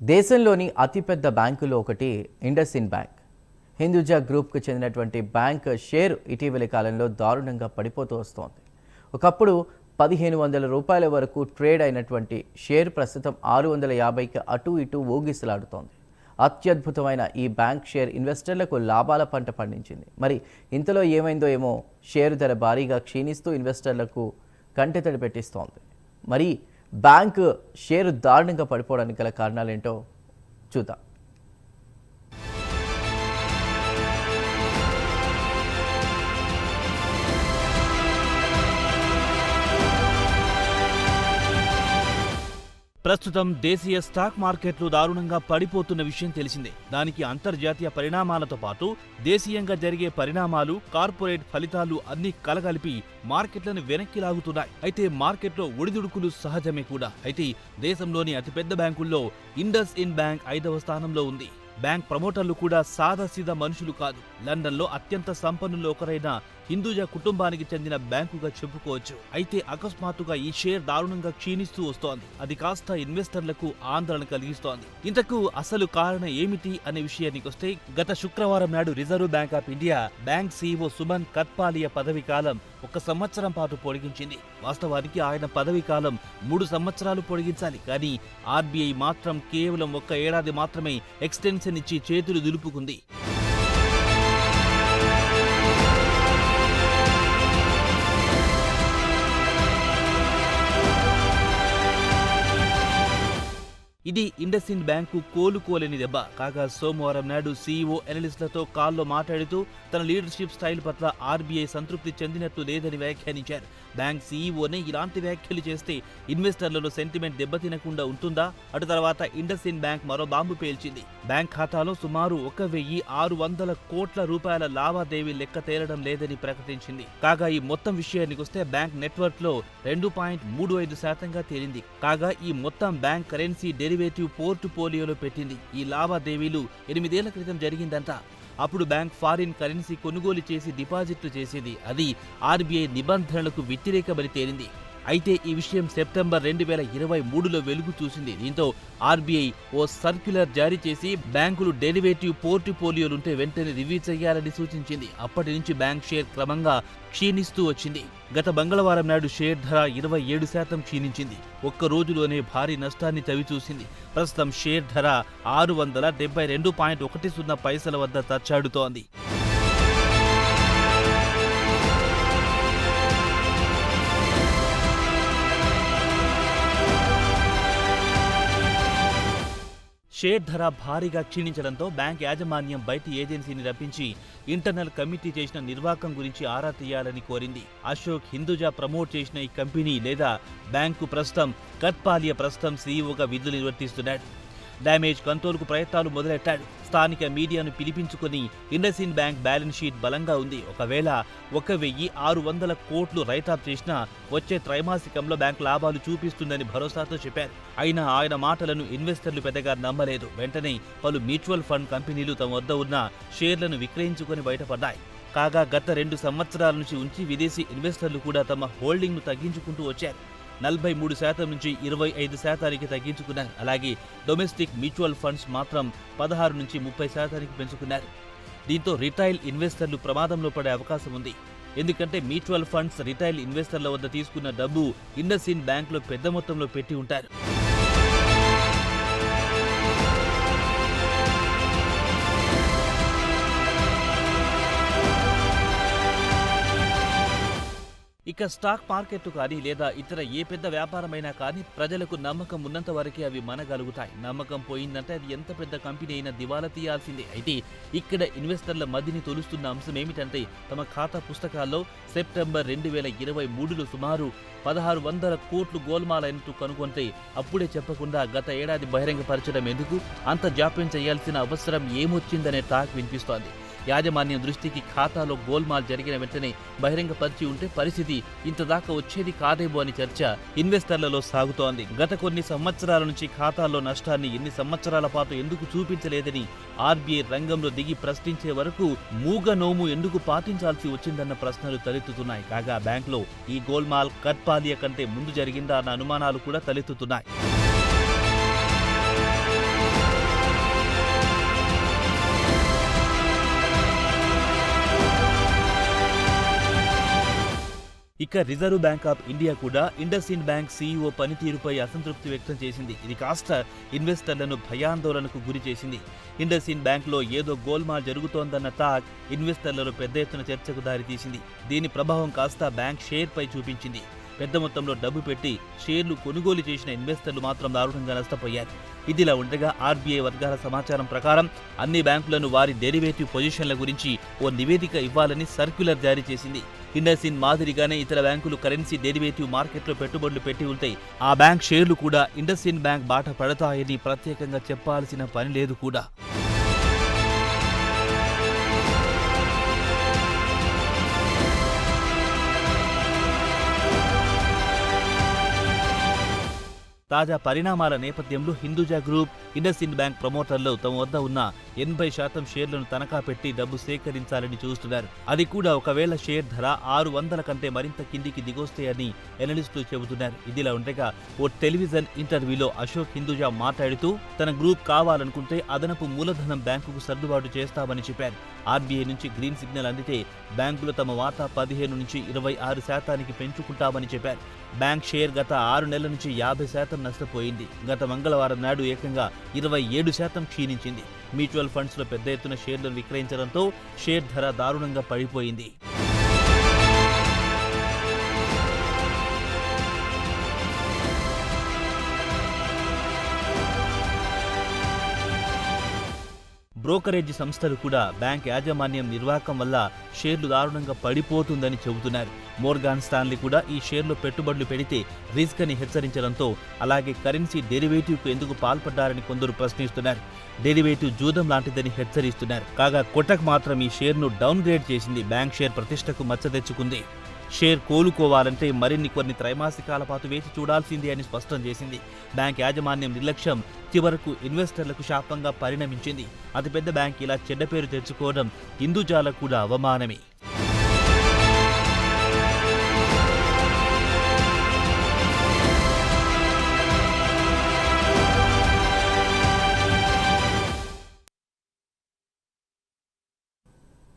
దేశంలోని అతిపెద్ద బ్యాంకులో ఒకటి ఇండస్ఇండ్ బ్యాంక్. హిందూజా గ్రూప్కు చెందినటువంటి బ్యాంక్ షేర్ ఇటీవలి కాలంలో దారుణంగా పడిపోతూ వస్తోంది. ఒకప్పుడు 1500 రూపాయల వరకు ట్రేడ్ అయినటువంటి షేర్ ప్రస్తుతం 650కి అటు ఇటు ఊగిసలాడుతోంది. అత్యద్భుతమైన ఈ బ్యాంక్ షేర్ ఇన్వెస్టర్లకు లాభాల పంట పండించింది. మరి ఇంతలో ఏమైందో ఏమో, షేరు ధర భారీగా క్షీణిస్తూ ఇన్వెస్టర్లకు కంటెతడి పెట్టిస్తోంది. మరి బ్యాంకు షేరు దారుణంగా పడిపోవడానికి గల కారణాలేంటో చూద్దాం. ప్రస్తుతం దేశీయ స్టాక్ మార్కెట్లు దారుణంగా పడిపోతున్న విషయం తెలిసిందే. దానికి అంతర్జాతీయ పరిణామాలతో పాటు దేశీయంగా జరిగే పరిణామాలు, కార్పొరేట్ ఫలితాలు అన్నీ కలగలిపి మార్కెట్లను వెనక్కి లాగుతున్నాయి. అయితే మార్కెట్లో ఒడిదుడుకులు సహజమే కూడా. అయితే దేశంలోని అతిపెద్ద బ్యాంకుల్లో ఇండస్ఇండ్ బ్యాంక్ 5వ స్థానంలో ఉంది. బ్యాంక్ ప్రమోటర్లు కూడా సాదాసీదా మనుషులు కాదు. లండన్లో అత్యంత సంపన్నుల్లో ఒకరైన హిందూజా కుటుంబానికి చెందిన బ్యాంకుగా చెప్పుకోవచ్చు. అయితే అకస్మాత్తుగా ఈ షేర్ దారుణంగా క్షీణిస్తూ వస్తోంది. అది కాస్త ఇన్వెస్టర్లకు ఆందోళన కలిగిస్తోంది. ఇంతకు అసలు కారణం ఏమిటి అనే విషయానికి వస్తే, గత శుక్రవారం నాడు Reserve Bank of India bank CEO Suman Kathpalia పదవి కాలం 1 సంవత్సరం పాటు పొడిగించింది. వాస్తవానికి ఆయన పదవి కాలం 3 సంవత్సరాలు పొడిగించాలి. కానీ ఆర్బీఐ మాత్రం కేవలం 1 ఏడాది మాత్రమే ఎక్స్టెన్షన్ ఇచ్చి చేతులు దులుపుకుంది. ఇది ఇండస్ఇండ్ బ్యాంకు కోలుకోలేని దెబ్బ. కాగా సోమవారం నాడు సీఈఓ అనలిస్టులతో కాల్లో మాట్లాడుతూ తన లీడర్షిప్ స్టైల్ పట్ల ఆర్బీఐ సంతృప్తి చెందినట్లు లేదని వ్యాఖ్యానించారు. బ్యాంక్ సీఈఓనే ఇలాంటి వ్యాఖ్యలు చేస్తే ఇన్వెస్టర్లలో సెంటిమెంట్ దెబ్బతినకుండా ఉంటుందా? అటు తర్వాత ఇండస్ఇండ్ బ్యాంక్ మరో బాంబు పేల్చింది. బ్యాంక్ ఖాతాలో సుమారు 1600 కోట్ల రూపాయల లావాదేవీ లెక్క తేలడం లేదని ప్రకటించింది. కాగా ఈ మొత్తం విషయానికి వస్తే బ్యాంక్ నెట్వర్క్ లో 2.35% తేలింది. కాగా ఈ మొత్తం బ్యాంక్ కరెన్సీ డెరివేటివ్ పోర్టుఫోలియోలో పెట్టింది. ఈ లావాదేవీలు 8 ఏళ్ల క్రితం జరిగిందంట. అప్పుడు బ్యాంక్ ఫారిన్ కరెన్సీ కొనుగోలు చేసి డిపాజిట్లు చేసేది. అది ఆర్బీఐ నిబంధనలకు వ్యతిరేకమని తేలింది. అయితే ఈ విషయం సెప్టెంబర్ 2023లో వెలుగు చూసింది. దీంతో ఆర్బీఐ ఓ సర్క్యులర్ జారీ చేసి బ్యాంకులు డెరివేటివ్ పోర్టుఫోలియోలుంటే వెంటనే రివ్యూ చేయాలని సూచించింది. అప్పటి నుంచి బ్యాంక్ షేర్ క్రమంగా క్షీణిస్తూ వచ్చింది. గత మంగళవారం నాడు షేర్ ధర 27% క్షీణించింది. ఒక్క రోజులోనే భారీ నష్టాన్ని చవిచూసింది. ప్రస్తుతం షేర్ ధర 672.10 పైసల వద్ద తచ్చాడుతోంది. షేర్ ధర భారీగా క్షీణించడంతో బ్యాంక్ యాజమాన్యం బయటి ఏజెన్సీని రప్పించి ఇంటర్నల్ కమిటీ చేసిన నిర్వాకం గురించి ఆరా తీయాలని కోరింది. అశోక్ హిందూజా ప్రమోట్ చేసిన ఈ కంపెనీ లేదా బ్యాంకు ప్రస్తుతం కత్పాలియా ప్రస్తుతం సీఈఓగా విధులు నిర్వర్తిస్తున్నాడు. డ్యామేజ్ కంట్రోల్కు ప్రయత్నాలు మొదలెట్టాడు. స్థానిక మీడియాను పిలిపించుకుని ఇండస్ఇండ్ బ్యాంక్ బ్యాలెన్స్ షీట్ బలంగా ఉంది. ఒకవేళ 1600 కోట్లు రైటాప్ చేసినా వచ్చే త్రైమాసికంలో బ్యాంక్ లాభాలు చూపిస్తుందని భరోసాతో చెప్పారు. అయినా ఆయన మాటలను ఇన్వెస్టర్లు పెద్దగా నమ్మలేదు. వెంటనే పలు మ్యూచువల్ ఫండ్ కంపెనీలు తమ వద్ద ఉన్న షేర్లను విక్రయించుకొని బయటపడ్డాయి. కాగా గత 2 సంవత్సరాల నుంచి ఉంచి విదేశీ ఇన్వెస్టర్లు కూడా తమ హోల్డింగ్ను తగ్గించుకుంటూ వచ్చారు. 43% నుంచి 25% తగ్గించుకున్నారు. అలాగే డొమెస్టిక్ మ్యూచువల్ ఫండ్స్ మాత్రం 16 నుంచి 30% పెంచుకున్నారు. దీంతో రిటైల్ ఇన్వెస్టర్లు ప్రమాదంలో పడే అవకాశం ఉంది. ఎందుకంటే మ్యూచువల్ ఫండ్స్ రిటైల్ ఇన్వెస్టర్ల వద్ద తీసుకున్న డబ్బు ఇండస్ఇండ్ బ్యాంక్లో పెద్ద మొత్తంలో పెట్టి ఉంటారు. ఇక స్టాక్ మార్కెట్ కానీ లేదా ఇతర ఏ పెద్ద వ్యాపారమైనా కానీ ప్రజలకు నమ్మకం ఉన్నంత వరకే అవి మనగలుగుతాయి. నమ్మకం పోయిందంటే అది ఎంత పెద్ద కంపెనీ అయినా దివాలా తీయాల్సిందే. అయితే ఇక్కడ ఇన్వెస్టర్ల మదిని తొలుస్తున్న అంశం ఏమిటంటే, తమ ఖాతా పుస్తకాల్లో సెప్టెంబర్ 2023లో సుమారు 1600 కోట్లు గోల్మాలైనట్టు కనుగొంటే అప్పుడే చెప్పకుండా గత ఏడాది బహిరంగపరచడం ఎందుకు? అంత జాప్యం చేయాల్సిన అవసరం ఏమొచ్చిందనే టాక్ వినిపిస్తోంది. యాజమాన్యం దృష్టికి ఖాతాలో గోల్మాల్ జరిగిన వెంటనే బహిరంగపరిచి ఉంటే పరిస్థితి ఇంతదాకా వచ్చేది కాదేమో అని చర్చ ఇన్వెస్టర్లలో సాగుతోంది. గత కొన్ని సంవత్సరాల నుంచి ఖాతాల్లో నష్టాన్ని ఎన్ని సంవత్సరాల పాటు ఎందుకు చూపించలేదని ఆర్బీఐ రంగంలో దిగి ప్రశ్నించే వరకు మూగ నోము ఎందుకు పాటించాల్సి వచ్చిందన్న ప్రశ్నలు తలెత్తుతున్నాయి. కాగా బ్యాంకులో ఈ గోల్మాల్ కత్పాలియా కంటే ముందు జరిగిందా అన్న అనుమానాలు కూడా తలెత్తుతున్నాయి. ఇక రిజర్వ్ బ్యాంక్ ఆఫ్ ఇండియా కూడా ఇండస్ ఇండ్ బ్యాంక్ సీఈఓ పనితీరుపై అసంతృప్తి వ్యక్తం చేసింది. ఇది కాస్త ఇన్వెస్టర్లను భయాందోళనకు గురి చేసింది. ఇండస్ ఇండ్ బ్యాంక్లో ఏదో గోల్మాల్ జరుగుతోందన్న టాక్ ఇన్వెస్టర్లలో పెద్ద ఎత్తున చర్చకు దారితీసింది. దీని ప్రభావం కాస్త బ్యాంక్ షేర్పై చూపించింది. పెద్ద మొత్తంలో డబ్బు పెట్టి షేర్లు కొనుగోలు చేసిన ఇన్వెస్టర్లు మాత్రం దారుణంగా నష్టపోయారు. ఇదిలా ఉండగా ఆర్బీఐ వర్గాల సమాచారం ప్రకారం అన్ని బ్యాంకులను వారి డెరివేటివ్ పొజిషన్ల గురించి ఓ నివేదిక ఇవ్వాలని సర్క్యులర్ జారీ చేసింది. ఇండస్ ఇండ్ మాదిరిగానే ఇతర బ్యాంకులు కరెన్సీ డెరివేటివ్ మార్కెట్లో పెట్టుబడులు పెట్టి ఉంటే ఆ బ్యాంక్ షేర్లు కూడా ఇండస్ ఇండ్ బ్యాంక్ బాట పడతాయని ప్రత్యేకంగా చెప్పాల్సిన పని లేదు కూడా. తాజా పరిణామాల నేపథ్యంలో హిందూజా గ్రూప్ ఇండస్ ఇండ్ బ్యాంక్ ప్రమోటర్లు తమ వద్ద ఉన్న 80% షేర్లను తనఖా పెట్టి డబ్బు సేకరించాలని చూస్తున్నారు. అది కూడా ఒకవేళ షేర్ ధర 600 కంటే మరింత కిందికి దిగొస్తాయని ఎనలిస్టులు చెబుతున్నారు. ఇదిలా ఉండగా ఓ టెలివిజన్ ఇంటర్వ్యూలో అశోక్ హిందూజా మాట్లాడుతూ తన గ్రూప్ కావాలనుకుంటే అదనపు మూలధనం బ్యాంకుకు సర్దుబాటు చేస్తామని చెప్పారు. ఆర్బీఐ నుంచి గ్రీన్ సిగ్నల్ అందితే బ్యాంకులు తమ వాటా 15 నుంచి 26% పెంచుకుంటామని చెప్పారు. బ్యాంక్ షేర్ గత 6 నెలల నుంచి 50% నష్టపోయింది. గత మంగళవారం నాడు ఏకంగా 27% క్షీణించింది. మ్యూచువల్ ఫండ్స్ లో పెద్ద ఎత్తున షేర్లను విక్రయించడంతో షేర్ ధర దారుణంగా పడిపోయింది. బ్రోకరేజ్ సంస్థలు కూడా బ్యాంక్ యాజమాన్యం నిర్వాహకం వల్ల షేర్లు దారుణంగా పడిపోతుందని చెబుతున్నారు. మోర్గాన్ స్టాన్లీ కూడా ఈ షేర్లో పెట్టుబడులు పెడితే రిస్క్ అని హెచ్చరించడంతో అలాగే కరెన్సీ డెరివేటివ్కు ఎందుకు పాల్పడ్డారని కొందరు ప్రశ్నిస్తున్నారు. డెరివేటివ్ జూదం లాంటిదని హెచ్చరిస్తున్నారు. కాగా కొటక్ మాత్రం ఈ షేర్ను డౌన్ గ్రేడ్ చేసింది. బ్యాంక్ షేర్ ప్రతిష్టకు మచ్చ తెచ్చుకుంది. షేర్ కోలుకోవాలంటే మరిన్ని కొన్ని త్రైమాసికాల పాటు వేచి చూడాల్సిందే అని స్పష్టం చేసింది. బ్యాంక్ యాజమాన్యం నిర్లక్ష్యం చివరకు ఇన్వెస్టర్లకు శాపంగా పరిణమించింది. అతిపెద్ద బ్యాంక్ ఇలా చెడ్డ పేరు తెచ్చుకోవడం హిందూజాలకు కూడా అవమానమే.